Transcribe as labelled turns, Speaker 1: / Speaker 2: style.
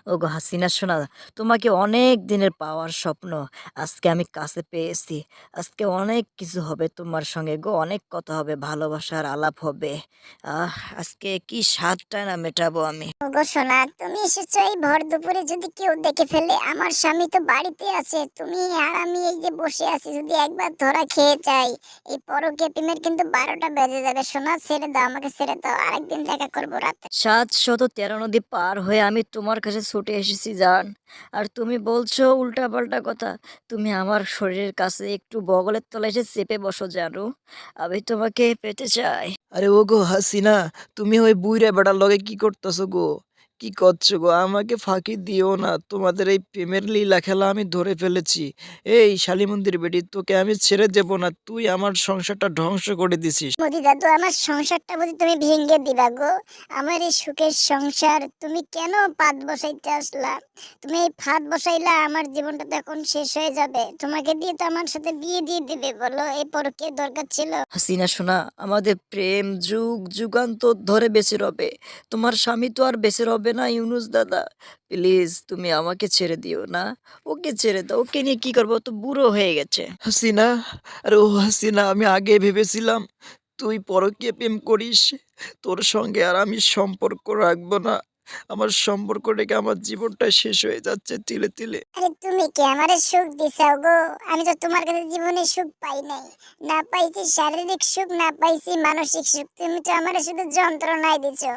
Speaker 1: ওগো হাসিনা শোনা, তোমাকে অনেক দিনের পাওয়ার স্বপ্ন আজকে আমি কাছে পেয়েছি। আজকে অনেক কিছু হবে তোমার সঙ্গে গো, অনেক কথা হবে, ভালোবাসার আলাপ হবে। আজকে কি স্বাদটা না মেটাবো আমি।
Speaker 2: ওগো সোনা, তুমি এসেছো এই ভর দুপুরে, যদি কেউ দেখে ফেলে? আমার স্বামী তো বাড়িতে আছে, তুমি আর আমি এই যে বসে আছি, যদি একবার ধরা খেয়ে যাই, এই পরকীয়া প্রেমের কিন্তু 12টা বেজে যাবে। সোনা, ছেড়ে দাও, আমাকে ছেড়ে দাও, আরেকদিন দেখা করবো রাতে।
Speaker 1: ৭১৩ নদী পার হয়ে আমি তোমার কাছে ছুটে এসেছি জান। আর তুমি বলছো উল্টাপাল্টা কথা। তুমি আমার শরীরের কাছে একটু বগলের তলায় এসে চেপে বসো জানু। আমি তোমাকে পেতে চাই।
Speaker 3: আরে ওগো হাসিনা, তুমি ওই বুইড়া বেটার লগে কি করতেছো গো? কি করছো গো? আমাকে ফাঁকি দিও না। তোমাদের এই প্রেমের লীলা খেলা আমি ধরে ফেলেছি। এই শালিমন্দির বেটি, তোকে আমি ছেড়ে দেব না। তুই আমার সংসারটা ধ্বংস করে দিছিস।
Speaker 2: মোদি দাদু, আমার সংসারটা বুঝি তুমি ভেঙে দিবা গো? আমার এই সুখের সংসার তুমি কেন ফাঁদ বসাইতে আসলা? তুমি এই ফাঁদ বসাইলা, আমার জীবনটা তো এখন শেষ হয়ে যাবে। তোমাকে দিয়ে তো আমার সাথে বিয়ে দিয়ে দিবে, বলো এই পরকীয়ার দরকার ছিল?
Speaker 1: হাসিনা শোনা, আমাদের প্রেম যুগ যুগান্তর ধরে বেঁচে রবে। তোমার স্বামী তো আর বেঁচে রবে না ইউনুস দাদা। প্লিজ তুমি আমাকে ছেড়ে দিও না। ওকে ছেড়ে দাও, ওকে নিয়ে কি করবো, ও তো বুড়ো হয়ে গেছে।
Speaker 3: হাসিনা, আরে ও হাসিনা, আমি আগে ভেবেছিলাম তুই পরকীয়া প্রেম করিস। তোর সঙ্গে আর আমি সম্পর্ক রাখবো না। আমার সম্পর্ক রেখে আমার জীবনটা শেষ হয়ে যাচ্ছে তিলে তিলে।
Speaker 2: আরে তুমি কি আমারে সুখ দিছাও গো? আমি তো তোমার কাছে জীবনে সুখ পাই নাই। না পাইছি শারীরিক সুখ, না পাইছি মানসিক সুখ। তুমি তো আমারে শুধু যন্ত্রণাই দিছো।